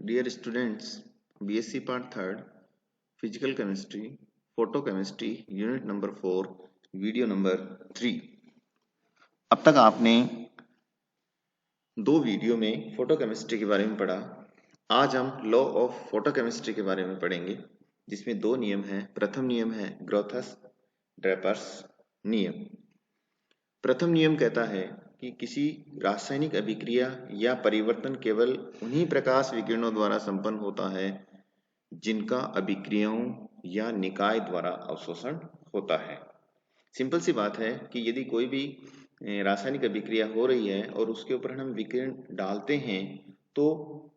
Dear students, BSc Part 3rd, Physical Chemistry, Photochemistry, Unit number 4, Video number 3। अब तक आपने दो वीडियो में फोटोकेमिस्ट्री के बारे में पढ़ा। आज हम लॉ ऑफ फोटोकेमिस्ट्री के बारे में पढ़ेंगे, जिसमें दो नियम हैं। प्रथम नियम है ग्रोथस-ड्रैपर्स नियम। प्रथम नियम कहता है कि किसी रासायनिक अभिक्रिया या परिवर्तन केवल उन्हीं प्रकाश विकिरणों द्वारा संपन्न होता है जिनका अभिक्रियाओं या निकाय द्वारा अवशोषण होता है। सिंपल सी बात है कि यदि कोई भी रासायनिक अभिक्रिया हो रही है और उसके ऊपर हम विकिरण डालते हैं तो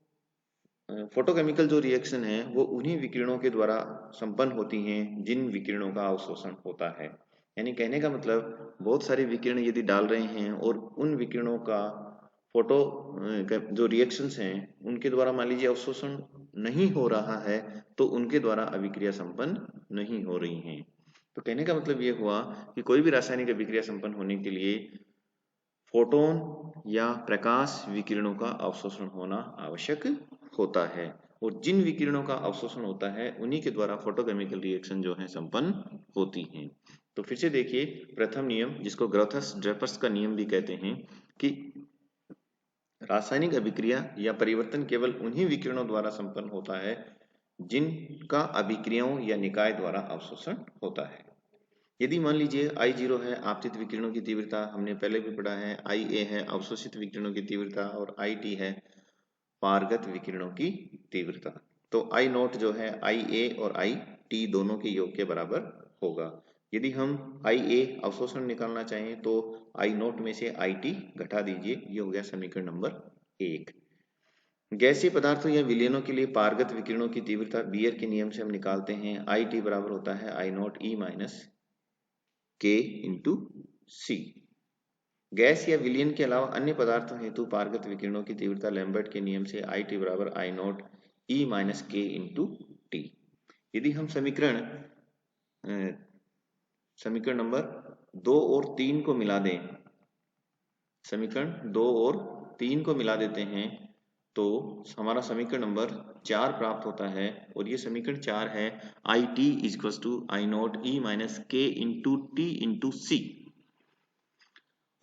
फोटोकेमिकल जो रिएक्शन है वो उन्हीं विकिरणों के द्वारा संपन्न होती हैं जिन विकिरणों का अवशोषण होता है। यानी कहने का मतलब बहुत सारे विकिरण यदि डाल रहे हैं और उन विकिरणों का फोटो जो रिएक्शंस हैं उनके द्वारा मान लीजिए अवशोषण नहीं हो रहा है तो उनके द्वारा अभिक्रिया संपन्न नहीं हो रही हैं। तो कहने का मतलब ये हुआ कि कोई भी रासायनिक अभिक्रिया संपन्न होने के लिए फोटोन या प्रकाश विकिरणों का अवशोषण होना आवश्यक होता है और जिन विकिरणों का अवशोषण होता है उन्हीं के द्वारा फोटोकेमिकल रिएक्शन जो है संपन्न होती हैं। तो फिर से देखिए प्रथम नियम, जिसको ग्रोथस-ड्रैपर्स का नियम भी कहते हैं, कि रासायनिक अभिक्रिया या परिवर्तन केवल उन्हीं विकिरणों द्वारा संपन्न होता है जिनका अभिक्रियाओं या निकाय द्वारा अवशोषण होता है। यदि मान लीजिए I0 है आपतित विकिरणों की तीव्रता, हमने पहले भी पढ़ा है, IA है अवशोषित विकिरणों की तीव्रता और IT है पारगत विकिरणों की तीव्रता। तो I0 जो है IA और IT दोनों के योग के बराबर होगा। यदि हम IA अवशोषण निकालना चाहें तो I0 में से IT घटा दीजिए, ये हो गया समीकरण नंबर 1। गैसीय पदार्थों या विलयनों के लिए पारगत विकिरणों की तीव्रता बियर के नियम से हम निकालते हैं। IT बराबर होता है I0 E minus K into C। Gas या विलयन के अलावा अन्य पदार्थों हेतु पारगत विकिरणों की तीव्रता लैम्बर्ट के नियम से IT बराबर I0 E minus K into T। यदि हम समीकरण नंबर 2 और 3 को मिला दें, समीकरण 2 और 3 को मिला देते हैं तो हमारा समीकरण नंबर 4 प्राप्त होता है और ये समीकरण 4 है IT equals to I0 E minus K into T into C।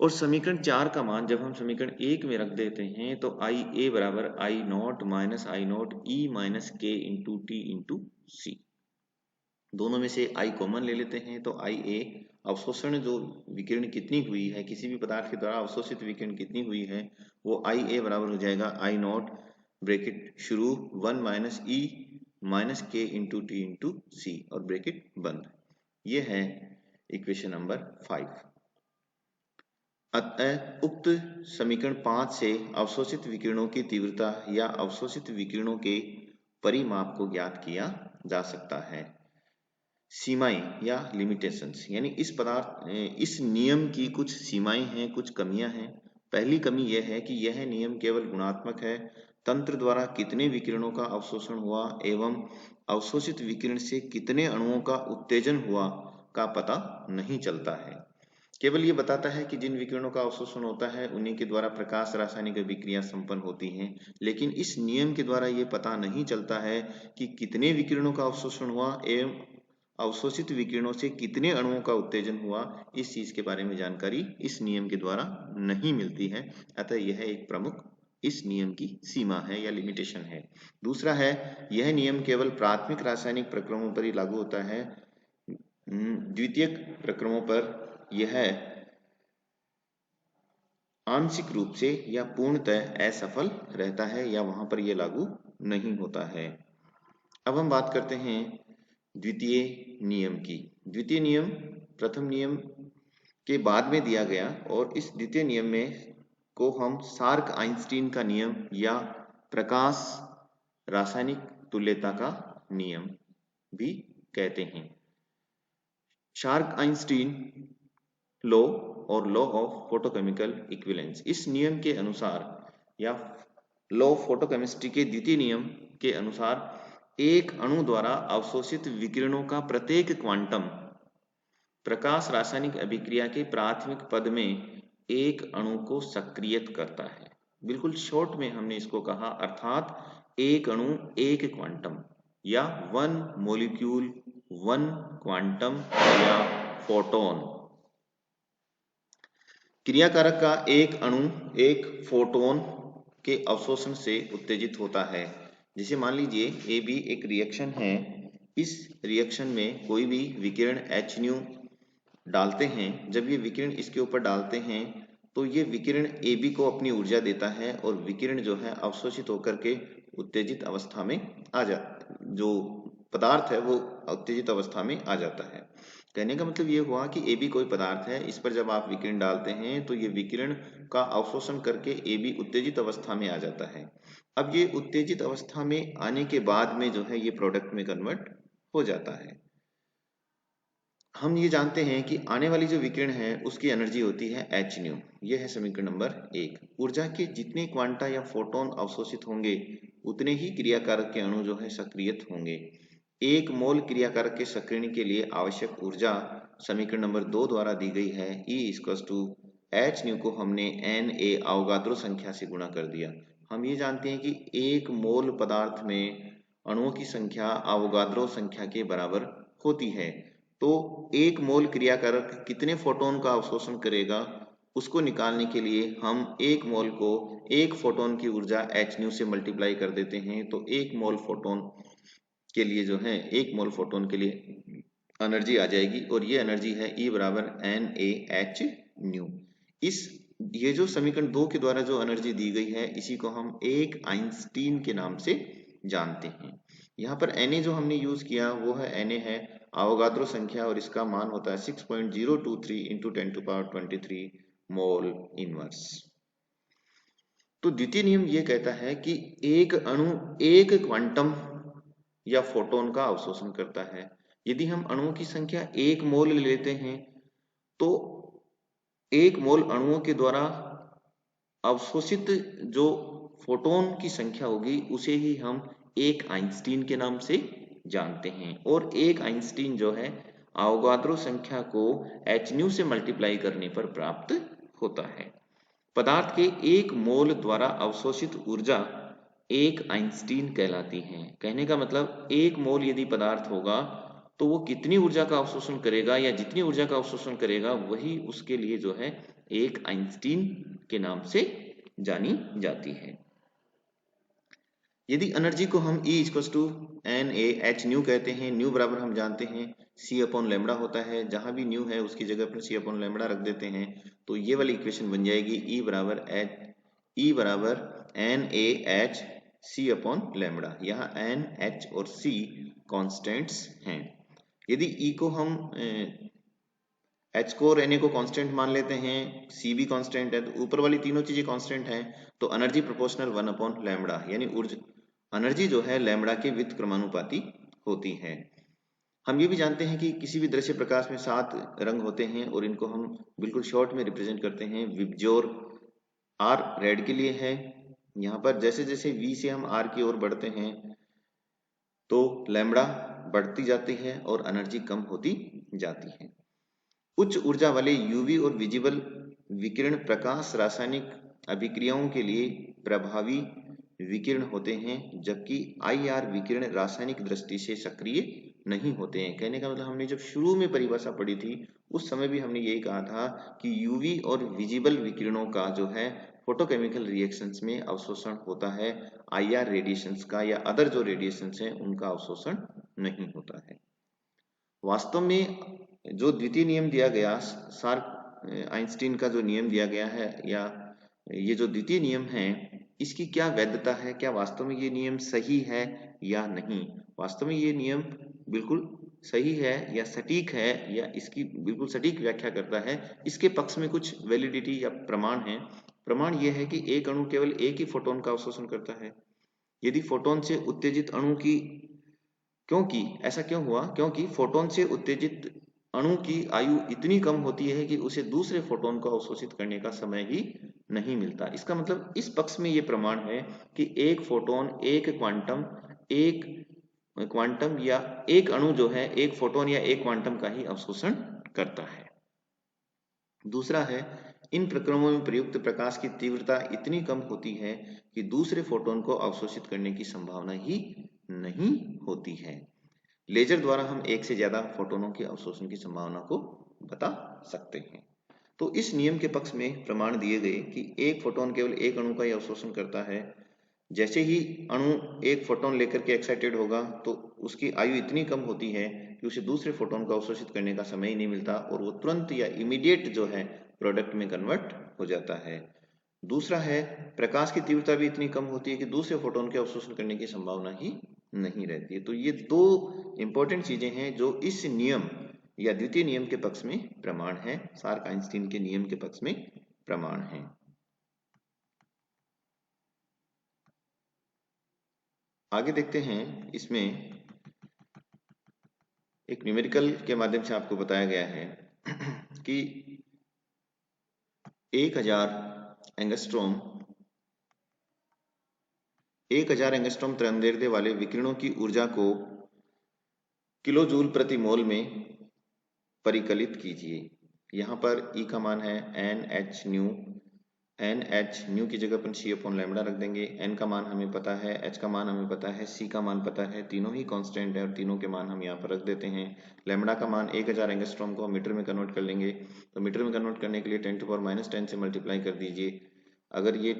और समीकरण 4 का मान जब हम समीकरण 1 में रख देते हैं तो IA बराबर I0 minus I0 E minus K into T into C। दोनों में से I कॉमन ले लेते हैं तो IA अवशोषण जो विकिरण कितनी हुई है, किसी भी पदार्थ के द्वारा अवशोषित विकिरण कितनी हुई है, वो IA बराबर हो जाएगा I0 ब्रैकेट शुरू 1 minus E minus K into T into C और ब्रैकेट बंद। ये है इक्वेशन नंबर 5। अतः उक्त समीकरण 5 से अवशोषित विकिरणों की तीव्रता या अवशोषित विकिरणों के परिमाप को ज्ञात किया जा सकता है। सीमाएं या लिमिटेशंस, यानी इस नियम की कुछ सीमाएं हैं, कुछ कमियां हैं। पहली कमी यह है कि यह नियम केवल गुणात्मक है। तंत्र द्वारा कितने विकिरणों का अवशोषण हुआ एवं अवशोषित विकिरण से कितने अणुओं का उत्तेजन हुआ का पता नहीं चलता है। केवल ये बताता है कि जिन विकिरणों का अवशोषण होता है उन्हीं के द्वारा प्रकाश रासायनिक अभिक्रिया संपन्न होती हैं, लेकिन इस नियम के द्वारा ये पता नहीं चलता है कि कितने विकिरणों का अवशोषण हुआ एवं अवशोषित विकिरणों से कितने अणुओं का उत्तेजन हुआ। इस चीज के बारे में जानकारी इस नियम के द्वारा नहीं मिलती है। अतः यह एक प्रमुख इस नियम की सीमा है या लिमिटेशन है। दूसरा है, यह नियम केवल प्राथमिक रासायनिक प्रक्रमों पर ही लागू होता है। द्वितीयक प्रक्रमों पर यह आंशिक रूप से या पूर्णतः असफल रहता है या वहां पर यह लागू नहीं होता है। अब हम बात करते हैं द्वितीय नियम की। द्वितीय नियम प्रथम नियम के बाद में दिया गया और इस द्वितीय नियम में को हम शार्क-आइंस्टीन का नियम या प्रकाश रासायनिक तुल्यता का नियम भी कहते हैं। शार्क-आइंस्टीन लॉ और लॉ ऑफ फोटोकेमिकल इक्विवेलेंस, इस नियम के अनुसार या लॉ ऑफ फोटोकेमिस्ट्री के द्वितीय नियम के अनुसार एक अणु द्वारा अवशोषित विकिरणों का प्रत्येक क्वांटम प्रकाश रासायनिक अभिक्रिया के प्राथमिक पद में एक अणु को सक्रियत करता है। बिल्कुल शॉर्ट में हमने इसको कहा, अर्थात एक अणु एक क्वांटम, या वन मोलिक्यूल वन क्वांटम, या फोटोन। क्रियाकारक का एक अणु एक फोटोन के अवशोषण से उत्तेजित होता है। जैसे मान लीजिए ए बी एक रिएक्शन है, इस रिएक्शन में कोई भी विकिरण एच न्यू डालते हैं, जब ये विकिरण इसके ऊपर डालते हैं तो ये विकिरण ए बी को अपनी ऊर्जा देता है और विकिरण जो है अवशोषित होकर के उत्तेजित अवस्था में आ जाता, जो पदार्थ है वो उत्तेजित अवस्था में आ जाता है। कहने का मतलब ये हुआ कि ए बी कोई पदार्थ है, इस पर जब आप विकिरण डालते हैं तो ये विकिरण का अवशोषण करके ए बी उत्तेजित अवस्था में आ जाता है। अब ये उत्तेजित अवस्था में आने के बाद में जो है ये प्रोडक्ट में कन्वर्ट हो जाता है। हम ये जानते हैं कि आने वाली जो विकिरण है उसकी एनर्जी होती है एच न्यू। यह है समीकरण नंबर 1। ऊर्जा के जितने क्वांटा या फोटोन अवशोषित होंगे उतने ही क्रियाकारक के अणु जो है सक्रियत होंगे। एक मोल क्रियाकारक के सक्रियण के लिए आवश्यक ऊर्जा समीकरण नंबर 2 द्वारा दी गई है। E equals to H nu को हमने Na अवोगाद्रो संख्या से गुणा कर दिया। हम ये जानते हैं कि एक मोल पदार्थ में अणुओं की संख्या अवोगाद्रो संख्या के बराबर होती है। तो एक मोल क्रियाकारक कितने फोटोन का अवशोषण करेगा उसको निकालने के लिए हम एक मोल को एक फोटोन की ऊर्जा एच न्यू से मल्टीप्लाई कर देते हैं। तो एक मोल फोटोन के लिए जो है एक मोल फोटोन के लिए एनर्जी आ जाएगी और ये एनर्जी है E बराबर NaH न्यू। इस ये जो समीकरण 2 के द्वारा जो एनर्जी दी गई है इसी को हम एक आइंस्टीन के नाम से जानते हैं। यहाँ पर Na जो हमने यूज किया वो है Na है अवोगाद्रो संख्या और इसका मान होता है 6.023 इंटू 10⁻23 मोल इनवर्स। तो द्वितीय नियम ये कहता है कि एक अणु एक क्वांटम या फोटोन का अवशोषण करता है। यदि हम अणुओं की संख्या एक मोल लेते हैं तो एक मोल अणुओं के द्वारा अवशोषित जो फोटोन की संख्या होगी उसे ही हम एक आइंस्टीन के नाम से जानते हैं। और एक आइंस्टीन जो है अवोगाद्रो संख्या को एच न्यू से मल्टीप्लाई करने पर प्राप्त होता है। पदार्थ के एक मोल द्वारा अवशोषित ऊर्जा एक आइंस्टीन कहलाती है। कहने का मतलब एक मोल यदि पदार्थ होगा तो वो कितनी ऊर्जा का अवशोषण करेगा या जितनी ऊर्जा का अवशोषण करेगा वही उसके लिए जो है एक आइंस्टीन के नाम से जानी जाती है। यदि एनर्जी को हम E equals to NaH nu कहते हैं, न्यू बराबर हम जानते हैं C अपॉन लैम्बडा होता है, जहां भी न्यू है उसकी जगह पर C अपॉन लैम्बडा रख देते हैं तो ये वाली इक्वेशन बन जाएगी E बराबर NaH C अपॉन लैम्बडा। यहाँ N, H और C कॉन्स्टेंट्स हैं। यदि E को हम H को और Na को कांस्टेंट मान लेते हैं, C भी कांस्टेंट है, तो ऊपर वाली तीनों चीजें कांस्टेंट हैं तो एनर्जी प्रोपोर्शनल 1 अपॉन लैम्बडा, यानी ऊर्जा एनर्जी जो है लैम्बडा के व्युत्क्रमानुपाती होती है। हम ये भी जानते हैं कि किसी भी दृश्य प्रकाश में 7 रंग होते हैं और इनको हम बिल्कुल शॉर्ट में रिप्रेजेंट करते हैं। विबज्योर R रेड के लिए है। यहाँ पर जैसे जैसे V से हम R की ओर बढ़ते हैं तो लैम्बडा बढ़ती जाती है और एनर्जी कम होती जाती है। उच्च ऊर्जा वाले यूवी और विजिबल विकिरण प्रकाश रासायनिक अभिक्रियाओं के लिए प्रभावी विकिरण होते हैं, जबकि आईआर विकिरण रासायनिक दृष्टि से सक्रिय नहीं होते हैं। कहने का मतलब हमने जब शुरू में परिभाषा पढ़ी थी उस समय भी हमने यही कहा था कि यूवी और विजिबल विकिरणों का जो है फोटोकेमिकल रिएक्शंस में अवशोषण होता है, आईआर रेडिएशंस का या अदर जो रेडिएशंस हैं उनका अवशोषण नहीं होता है। वास्तव में जो द्वितीय नियम दिया गया आइंस्टीन का जो नियम दिया गया है या ये जो द्वितीय नियम है इसकी क्या वैधता है, क्या वास्तव में ये नियम सही है या नहीं। वास्तव में ये नियम बिल्कुल सही है या सटीक है या इसकी बिल्कुल सटीक व्याख्या करता है। इसके पक्ष में कुछ वैलिडिटी या प्रमाण है। प्रमाण ये है कि एक अणु केवल एक ही फोटोन का अवशोषण करता है। यदि फोटोन से उत्तेजित अणु की क्योंकि ऐसा क्यों हुआ, क्योंकि फोटोन से उत्तेजित अणु की आयु इतनी कम होती है कि उसे दूसरे फोटोन को अवशोषित करने का समय ही नहीं मिलता। इसका मतलब इस पक्ष में ये प्रमाण है कि एक फोटोन एक क्वांटम या एक अणु जो है एक फोटोन या एक क्वांटम का ही अवशोषण करता है। दूसरा है इन प्रक्रमों में प्रयुक्त प्रकाश की तीव्रता इतनी कम होती है कि दूसरे फोटोन को अवशोषित करने की संभावना ही नहीं होती है। लेजर द्वारा हम एक से ज्यादा फोटोनों के अवशोषण की संभावना को बता सकते हैं। तो इस नियम के पक्ष में प्रमाण दिए गए कि एक फोटोन केवल एक अणु का ही अवशोषण करता है। जैसे ही अणु एक फोटोन लेकर के एक्साइटेड होगा तो उसकी आयु इतनी कम होती है कि उसे दूसरे फोटोन को अवशोषित करने का समय ही नहीं मिलता और वो तुरंत या इमीडिएट जो है प्रोडक्ट में कन्वर्ट हो जाता है। दूसरा है, प्रकाश की तीव्रता भी इतनी कम होती है कि दूसरे फोटोन के अवशोषण करने की संभावना ही नहीं रहती है। तो ये दो इंपॉर्टेंट चीजें हैं जो इस नियम या द्वितीय नियम के पक्ष में प्रमाण है, सार्क-आइंस्टीन के नियम के पक्ष में प्रमाण है। आगे देखते हैं, इसमें एक न्यूमेरिकल के माध्यम से आपको बताया गया है कि 1000 एंगस्ट्रॉम तरंगदैर्ध्य वाले विकिरणों की ऊर्जा को किलोजूल प्रति मोल में परिकलित कीजिए। यहाँ पर E का मान है NH न्यू, NH न्यू की जगह अपन C/λ रख देंगे। N का मान हमें पता है, H का मान हमें पता है, C का मान पता है, तीनों ही कांस्टेंट है और तीनों के मान हम यहाँ पर रख देते हैं। लैम्बडा का मान 1000 एंगस्ट्रॉम को मीटर में कन्वर्ट कर लेंगे, तो मीटर में कन्वर्ट करने के लिए 10⁻⁻10 से मल्टीप्लाई कर दीजिए। अगर ये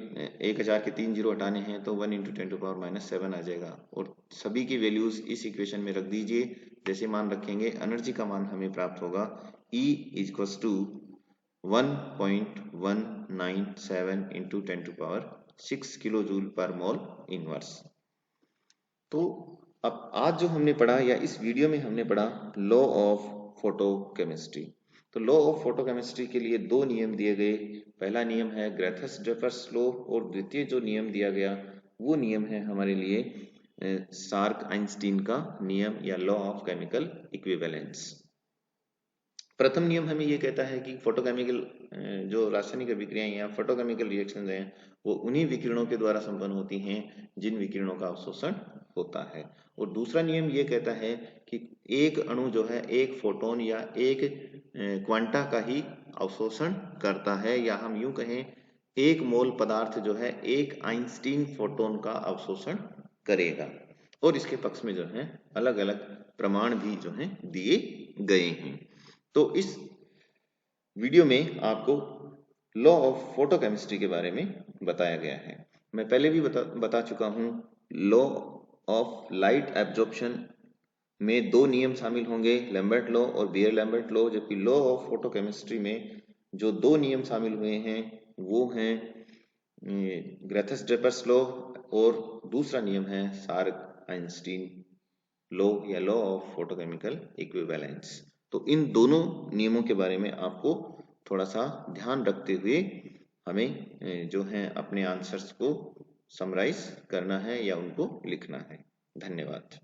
1000 के 3 जीरो हटाने हैं तो 1 × 10⁻⁷ आ जाएगा और सभी की वैल्यूज इस इक्वेशन में रख दीजिए। जैसे मान रखेंगे एनर्जी का मान हमें प्राप्त होगा E = 1.197 × 10⁻⁶ किलो जूल पर मोल इनवर्स। तो अब आज जो हमने पढ़ा या इस वीडियो में हमने पढ़ा लॉ ऑफ फोटोकेमिस्ट्री। तो लॉ ऑफ फोटोकेमिस्ट्री के लिए दो नियम दिए गए। पहला नियम है ग्रेथस-ड्रेफर्स लॉ और द्वितीय जो नियम दिया गया वो नियम है हमारे लिए सार्क-आइंस्टीन का नियम या लॉ ऑफ केमिकल इक्विवेलेंस। प्रथम नियम हमें ये कहता है कि फोटोकेमिकल जो रासायनिक अभिक्रियाएं या फोटोकेमिकल रिएक्शंस हैं वो उन्हीं विकिरणों के द्वारा संपन्न होती हैं जिन विकिरणों का अवशोषण होता है। और दूसरा नियम ये कहता है कि एक अणु जो है एक फोटोन या एक क्वांटा का ही अवशोषण करता है, या हम यूं कहें एक मोल पदार्थ जो है एक आइंस्टीन फोटोन का अवशोषण करेगा। और इसके पक्ष में जो है अलग अलग प्रमाण भी जो है दिए गए हैं। तो इस वीडियो में आपको लॉ ऑफ फोटोकेमिस्ट्री के बारे में बताया गया है। मैं पहले भी बता चुका हूं, लॉ ऑफ लाइट एब्जॉर्प्शन में दो नियम शामिल होंगे, लैम्बर्ट लॉ और बियर-लैम्बर्ट लॉ। जबकि लॉ ऑफ फोटोकेमिस्ट्री में जो दो नियम शामिल हुए हैं वो हैं ग्रेथस-ड्रेफर्स लॉ और दूसरा नियम है सार्क-आइंस्टीन लॉ या लॉ ऑफ फोटोकेमिकल इक्विवेलेंस। तो इन दोनों नियमों के बारे में आपको थोड़ा सा ध्यान रखते हुए हमें जो है अपने आंसर्स को समराइज करना है या उनको लिखना है। धन्यवाद।